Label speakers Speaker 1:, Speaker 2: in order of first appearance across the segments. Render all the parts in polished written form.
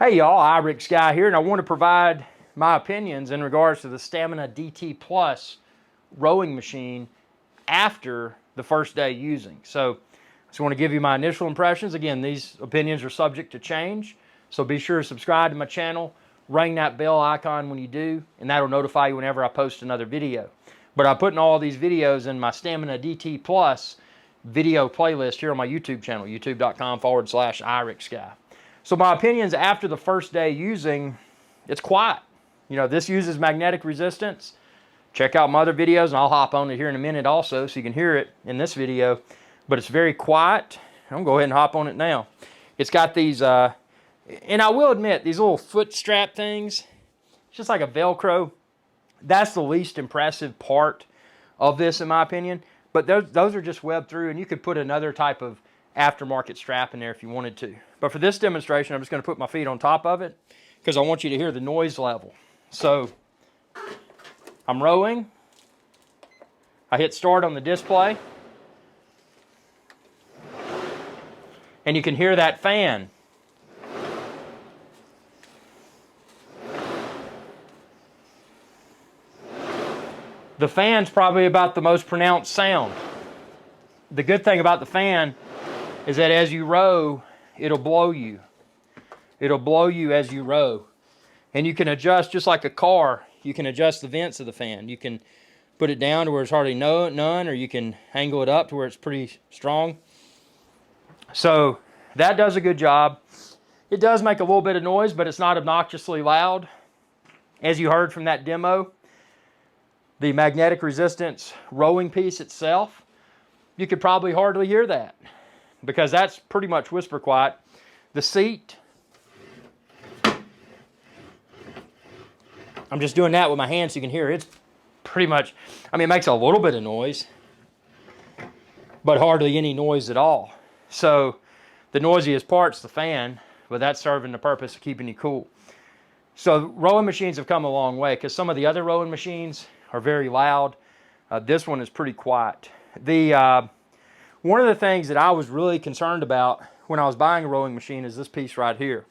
Speaker 1: Hey y'all, Irix Guy here, and I want to provide my opinions in regards to the Stamina DT Plus rowing machine after the first day using. So I just want to give you my initial impressions. Again, these opinions are subject to change, so be sure to subscribe to my channel, ring that bell icon when you do, and that'll notify you whenever I post another video. But I'm putting all these videos in my Stamina DT Plus video playlist here on my YouTube channel, youtube.com/Irix Guy. So my opinions after the first day using, it's quiet. You know, this uses magnetic resistance. Check out my other videos, and I'll hop on it here in a minute also so you can hear it in this video. But it's very quiet. I'm going to go ahead and hop on it now. It's got these, and I will admit, these little foot strap things, it's just like a Velcro. That's the least impressive part of this, in my opinion. But those are just webbed through, and you could put another type of aftermarket strap in there if you wanted to. But for this demonstration, I'm just going to put my feet on top of it because I want you to hear the noise level. So I'm rowing. I hit start on the display. And you can hear that fan. The fan's probably about the most pronounced sound. The good thing about the fan is that as you row, it'll blow you. It'll blow you as you row. And you can adjust, just like a car, you can adjust the vents of the fan. You can put it down to where it's hardly none, or you can angle it up to where it's pretty strong. So that does a good job. It does make a little bit of noise, but it's not obnoxiously loud. As you heard from that demo, the magnetic resistance rowing piece itself, you could probably hardly hear that because that's pretty much whisper quiet. The seat, I'm just doing that with my hand so you can hear. It's pretty much, I mean, it makes a little bit of noise, but hardly any noise at all. So the noisiest part's the fan, but that's serving the purpose of keeping you cool. So rowing machines have come a long way because some of the other rowing machines are very loud. This one is pretty quiet. One of the things that I was really concerned about when I was buying a rowing machine is this piece right here.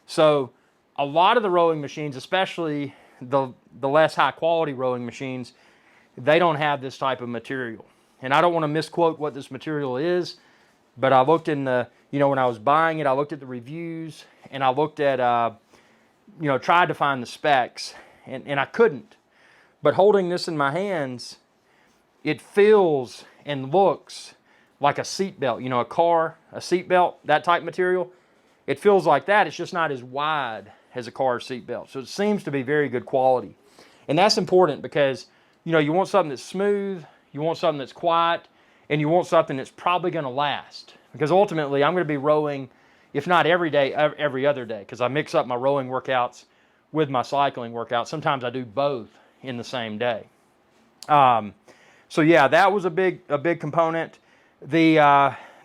Speaker 1: So a lot of the rowing machines, especially the less high quality rowing machines, they don't have this type of material. And I don't want to misquote what this material is, but I looked in the, when I was buying it, I looked at the reviews and I looked at, tried to find the specs and I couldn't. But holding this in my hands, it feels and looks like a seatbelt. You know, a seatbelt, that type material. It feels like that. It's just not as wide as a car seatbelt. So it seems to be very good quality. And that's important because, you want something that's smooth, you want something that's quiet, and you want something that's probably going to last. Because ultimately, I'm going to be rowing, if not every day, every other day, because I mix up my rowing workouts with my cycling workouts. Sometimes I do both in the same day. So yeah, that was a big component. This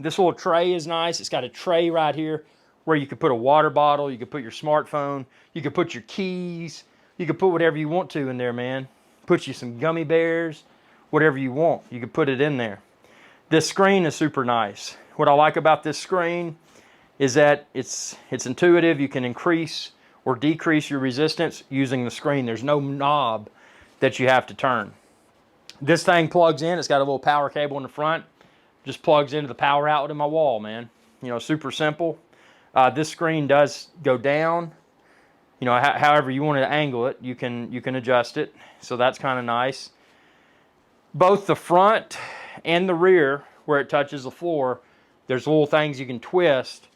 Speaker 1: little tray is nice. It's got a tray right here where you could put a water bottle, you could put your smartphone, you could put your keys, you could put whatever you want to in there, man. Put you some gummy bears, whatever you want, you could put it in there. This screen is super nice. What I like about this screen is that it's intuitive. You can increase or decrease your resistance using the screen. There's no knob that you have to turn. This thing plugs in. It's got a little power cable in the front. Just plugs into the power outlet in my wall, man. Super simple. This screen does go down. However you want to angle it, you can adjust it. So that's kind of nice. Both the front and the rear, where it touches the floor, there's little things you can twist.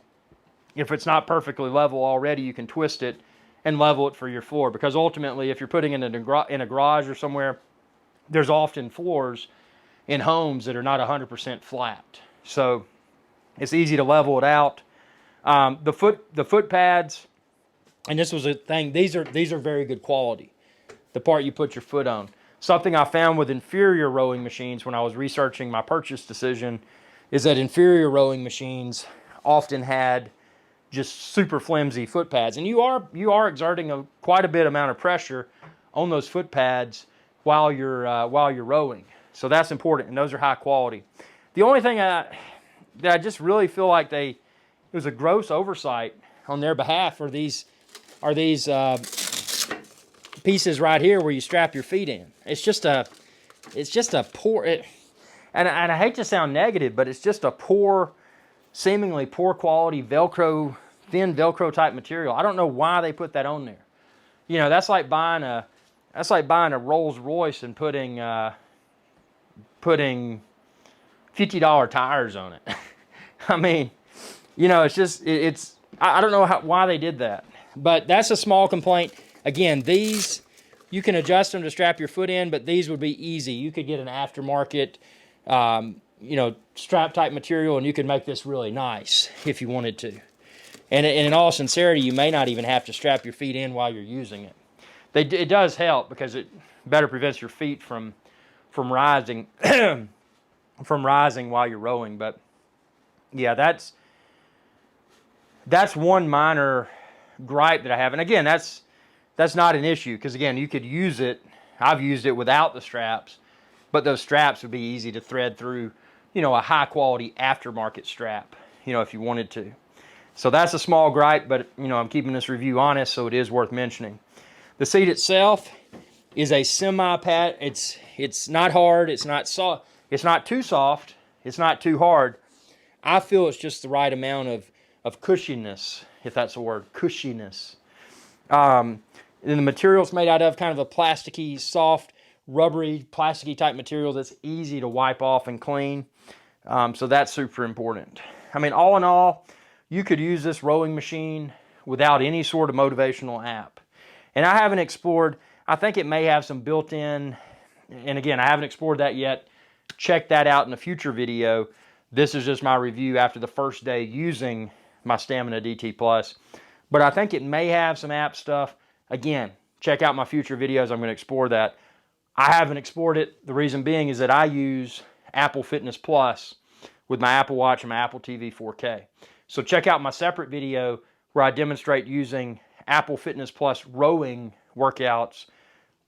Speaker 1: If it's not perfectly level already, you can twist it and level it for your floor. Because ultimately, if you're putting it in a garage or somewhere, there's often floors in homes that are not 100% flat. So it's easy to level it out. The foot pads, and this was a thing, these are very good quality. The part you put your foot on. Something I found with inferior rowing machines when I was researching my purchase decision is that inferior rowing machines often had just super flimsy foot pads. And you are exerting quite a bit amount of pressure on those foot pads while you're rowing. So that's important, and those are high quality. The only thing that I just really feel like it was a gross oversight on their behalf are these pieces right here where you strap your feet in. It's just a poor, and I hate to sound negative, but it's just a poor, seemingly poor quality Velcro, thin Velcro type material. I don't know why they put that on there. You know, that's like buying a Rolls Royce and putting $50 tires on it. I mean, you know, I don't know why they did that, but that's a small complaint. Again, these, you can adjust them to strap your foot in, but these would be easy. You could get an aftermarket, you know, strap type material, and you could make this really nice if you wanted to. And in all sincerity, you may not even have to strap your feet in while you're using it. It does help because it better prevents your feet from rising from rising while you're rowing. But yeah, that's one minor gripe that I have. And again, that's not an issue because again, you could use it. I've used it without the straps, but those straps would be easy to thread through, you know, a high quality aftermarket strap, you know, if you wanted to. So that's a small gripe, but you know, I'm keeping this review honest, so it is worth mentioning. The seat itself is a semi-pad. It's not hard. It's not soft. It's not too soft. It's not too hard. I feel it's just the right amount of cushiness, if that's a word, cushiness. And the material's made out of kind of a plasticky, soft, rubbery, plasticky type material that's easy to wipe off and clean. So that's super important. I mean, all in all, you could use this rowing machine without any sort of motivational app. And I haven't explored, I think it may have some built-in, and again, I haven't explored that yet. Check that out in a future video. This is just my review after the first day using my Stamina DT Plus. But I think it may have some app stuff. Again, check out my future videos. I'm going to explore that. I haven't explored it. The reason being is that I use Apple Fitness Plus with my Apple Watch and my Apple TV 4K. So check out my separate video where I demonstrate using Apple Fitness Plus rowing workouts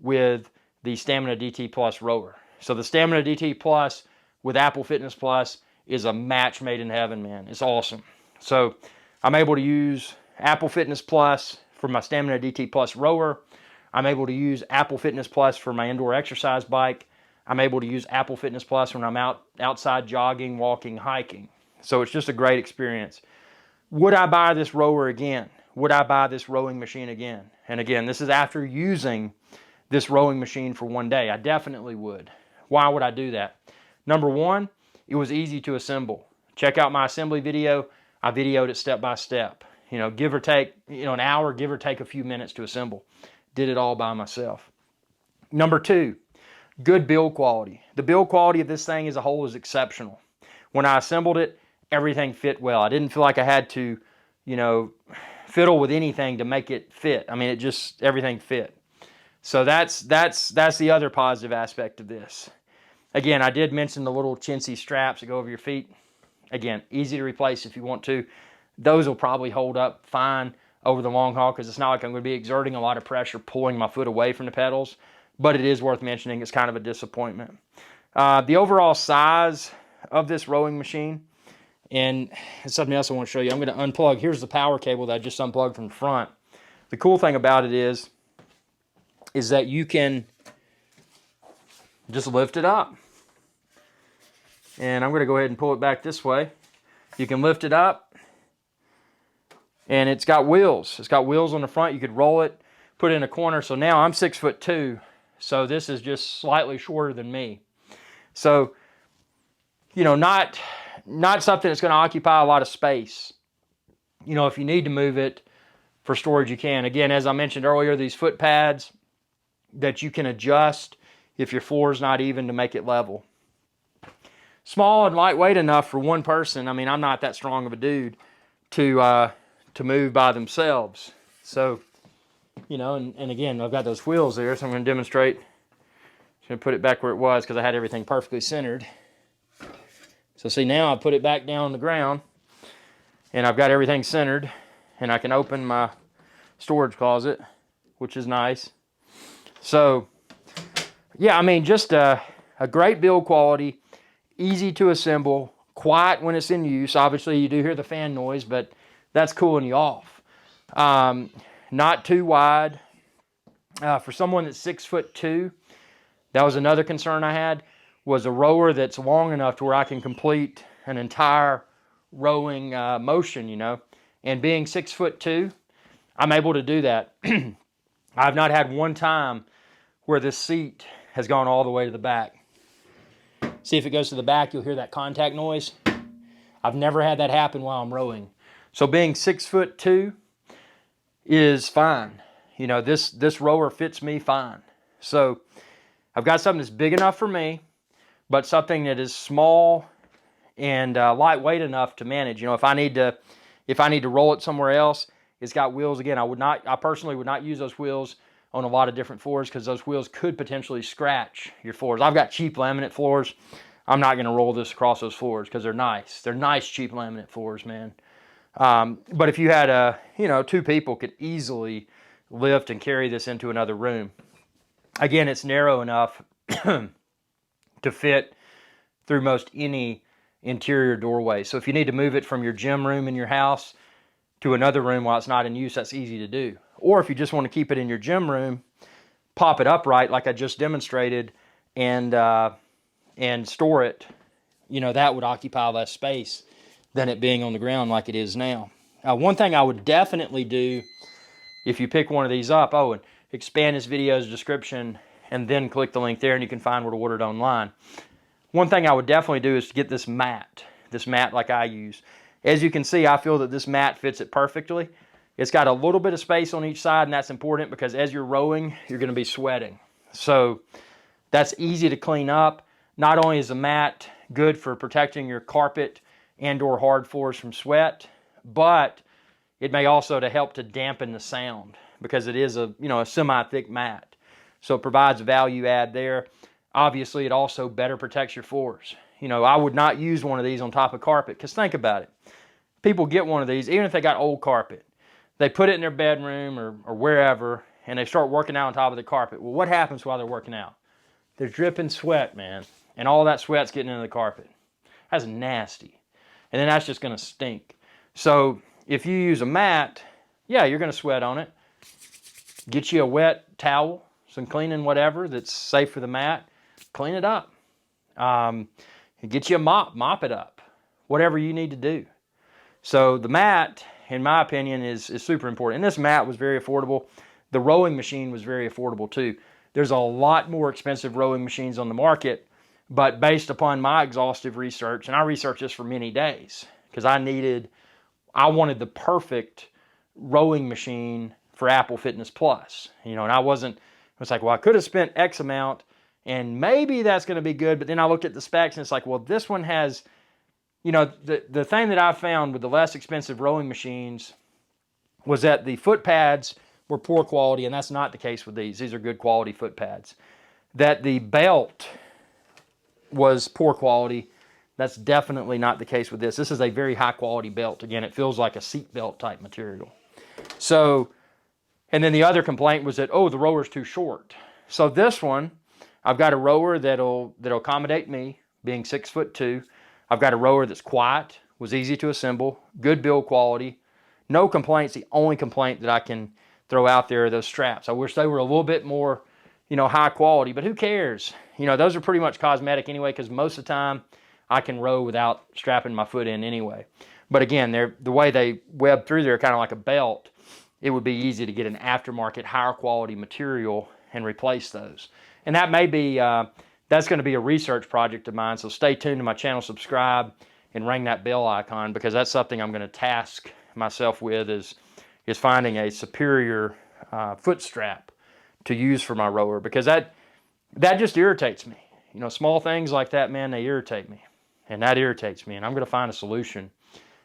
Speaker 1: with the Stamina DT Plus rower. So the Stamina DT Plus with Apple Fitness Plus is a match made in heaven, man. It's awesome. So I'm able to use Apple Fitness Plus for my Stamina DT Plus rower. I'm able to use Apple Fitness Plus for my indoor exercise bike. I'm able to use Apple Fitness Plus when I'm outside jogging, walking, hiking. So it's just a great experience. Would I buy this rower again? Would I buy this rowing machine again? And again, this is after using this rowing machine for one day. I definitely would. Why would I do that? Number one, it was easy to assemble. Check out my assembly video. I videoed it step by step. You know, give or take, you know, an hour, give or take a few minutes to assemble. Did it all by myself. Number two, good build quality. The build quality of this thing as a whole is exceptional. When I assembled it, everything fit well. I didn't feel like I had to, you know, fiddle with anything to make it fit. I mean, everything fit. So that's the other positive aspect of this. Again, I did mention the little chintzy straps that go over your feet. Again, easy to replace if you want to. Those will probably hold up fine over the long haul because it's not like I'm going to be exerting a lot of pressure pulling my foot away from the pedals, but it is worth mentioning. It's kind of a disappointment. The overall size of this rowing machine, and it's something else I want to show you. I'm going to unplug. Here's the power cable that I just unplugged from the front. The cool thing about it is that you can just lift it up. And I'm going to go ahead and pull it back this way. You can lift it up. And it's got wheels. It's got wheels on the front. You could roll it, put it in a corner. So now I'm 6'2", so this is just slightly shorter than me. So, you know, not something that's going to occupy a lot of space. You know, if you need to move it for storage, you can. Again, as I mentioned earlier, these foot pads that you can adjust if your floor is not even to make it level. Small and lightweight enough for one person. I mean, I'm not that strong of a dude to move by themselves. So, you know, and again, I've got those wheels there, so I'm going to demonstrate. I'm going to put it back where it was because I had everything perfectly centered. So see, now I put it back down on the ground, and I've got everything centered, and I can open my storage closet, which is nice. So, yeah, I mean, just a great build quality, easy to assemble, quiet when it's in use. Obviously, you do hear the fan noise, but that's cooling you off. Not too wide. For someone that's 6'2", that was another concern I had, was a rower that's long enough to where I can complete an entire rowing motion, you know. And being 6'2", I'm able to do that. I've not had one time where this seat has gone all the way to the back. See, if it goes to the back, you'll hear that contact noise. I've never had that happen while I'm rowing. So being 6'2" is fine. You know, this rower fits me fine. So I've got something that's big enough for me, but something that is small and lightweight enough to manage. You know, if I need to roll it somewhere else, it's got wheels. Again, I personally would not use those wheels on a lot of different floors because those wheels could potentially scratch your floors. I've got cheap laminate floors. I'm not going to roll this across those floors because they're nice. They're nice, cheap laminate floors, man. But if you had two people could easily lift and carry this into another room. Again, it's narrow enough to fit through most any interior doorway. So if you need to move it from your gym room in your house to another room while it's not in use, that's easy to do. Or if you just want to keep it in your gym room, pop it upright like I just demonstrated and store it, you know, that would occupy less space than it being on the ground like it is now. One thing I would definitely do if you pick one of these up, and expand this video's description and then click the link there and you can find where to order it online. One thing I would definitely do is to get this mat like I use. As you can see, I feel that this mat fits it perfectly. It's got a little bit of space on each side, and that's important because as you're rowing, you're going to be sweating. So that's easy to clean up. Not only is the mat good for protecting your carpet and or hard floors from sweat, but it may also to help to dampen the sound because it is a semi-thick mat. So it provides a value add there. Obviously, it also better protects your floors. You know, I would not use one of these on top of carpet because think about it. People get one of these, even if they got old carpet. They put it in their bedroom or wherever, and they start working out on top of the carpet. Well, what happens while they're working out? They're dripping sweat, man. And all that sweat's getting into the carpet. That's nasty. And then that's just going to stink. So if you use a mat, yeah, you're going to sweat on it. Get you a wet towel, some cleaning whatever that's safe for the mat. Clean it up. Get you a mop it up. Whatever you need to do. So the mat, in my opinion, is super important. And this mat was very affordable. The rowing machine was very affordable too. There's a lot more expensive rowing machines on the market, but based upon my exhaustive research, and I researched this for many days because I wanted the perfect rowing machine for Apple Fitness Plus. You know, and I was like, well, I could have spent X amount and maybe that's going to be good. But then I looked at the specs and it's like, well, this one has, you know, the thing that I found with the less expensive rowing machines was that the foot pads were poor quality, and that's not the case with these. These are good quality foot pads. That the belt was poor quality. That's definitely not the case with this. This is a very high quality belt. Again, it feels like a seat belt type material. So, and then the other complaint was that, the rower's too short. So this one, I've got a rower that'll accommodate me, being 6'2". I've got a rower that's quiet, was easy to assemble, good build quality, no complaints. The only complaint that I can throw out there are those straps. I wish they were a little bit more, high quality, but who cares? Those are pretty much cosmetic anyway, because most of the time I can row without strapping my foot in anyway. But again, the way they web through there, kind of like a belt, it would be easy to get an aftermarket, higher quality material and replace those. And that may be, that's going to be a research project of mine, so stay tuned to my channel, subscribe, and ring that bell icon, because that's something I'm going to task myself with is finding a superior foot strap to use for my rower, because that just irritates me. Small things like that, man, they irritate me. And that irritates me, and I'm going to find a solution,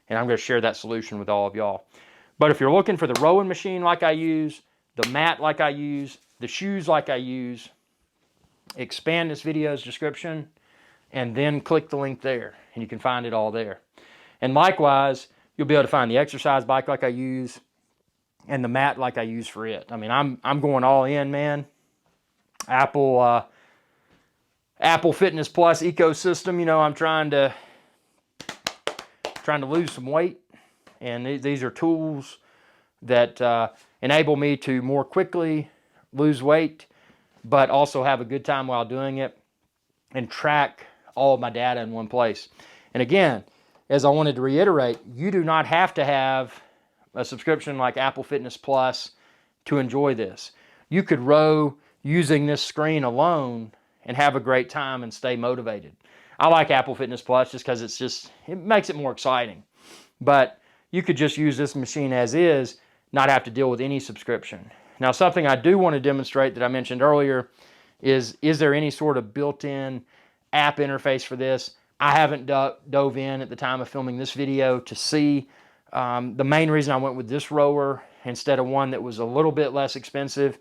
Speaker 1: and I'm going to share that solution with all of y'all. But if you're looking for the rowing machine like I use, the mat like I use, the shoes like I use, expand this video's description, and then click the link there, and you can find it all there. And likewise, you'll be able to find the exercise bike like I use, and the mat like I use for it. I mean, I'm going all in, man. Apple Fitness Plus ecosystem. I'm trying to lose some weight, and these are tools that enable me to more quickly lose weight, but also have a good time while doing it and track all of my data in one place. And again, as I wanted to reiterate, you do not have to have a subscription like Apple Fitness Plus to enjoy this. You could row using this screen alone and have a great time and stay motivated. I like Apple Fitness Plus just because it makes it more exciting. But you could just use this machine as is, not have to deal with any subscription. Now, something I do want to demonstrate that I mentioned earlier is there any sort of built-in app interface for this? I haven't dove in at the time of filming this video to see. The main reason I went with this rower instead of one that was a little bit less expensive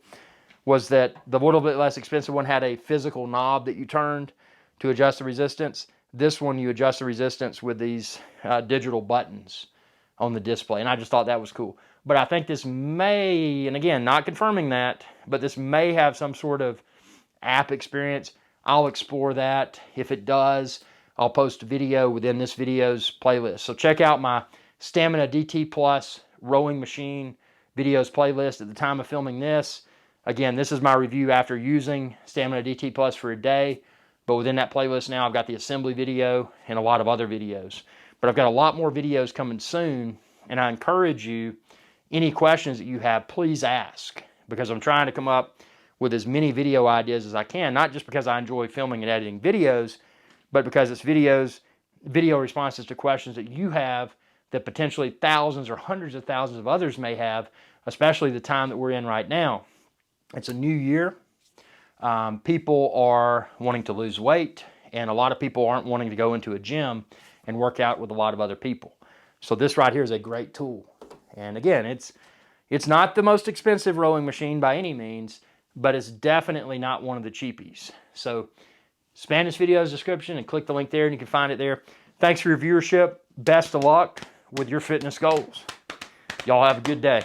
Speaker 1: was that the little bit less expensive one had a physical knob that you turned to adjust the resistance. This one, you adjust the resistance with these digital buttons on the display, and I just thought that was cool. But I think this may, and again, not confirming that, but this may have some sort of app experience. I'll explore that. If it does, I'll post a video within this video's playlist. So check out my Stamina DT Plus rowing machine videos playlist at the time of filming this. Again, this is my review after using Stamina DT Plus for a day. But within that playlist now, I've got the assembly video and a lot of other videos. But I've got a lot more videos coming soon, and I encourage you, any questions that you have, please ask, because I'm trying to come up with as many video ideas as I can, not just because I enjoy filming and editing videos, but because it's video responses to questions that you have that potentially thousands or hundreds of thousands of others may have, especially the time that we're in right now. It's a new year. People are wanting to lose weight, and a lot of people aren't wanting to go into a gym and work out with a lot of other people. So this right here is a great tool. And again, it's not the most expensive rowing machine by any means, but it's definitely not one of the cheapies. So span this video's description and click the link there and you can find it there. Thanks for your viewership. Best of luck with your fitness goals. Y'all have a good day.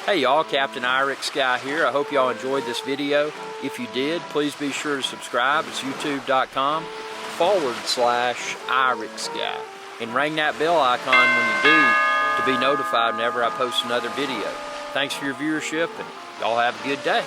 Speaker 1: Hey y'all, Captain IRIX Guy here. I hope y'all enjoyed this video. If you did, please be sure to subscribe. It's youtube.com/IRIX Guy. And ring that bell icon when you do to be notified whenever I post another video. Thanks for your viewership, and y'all have a good day.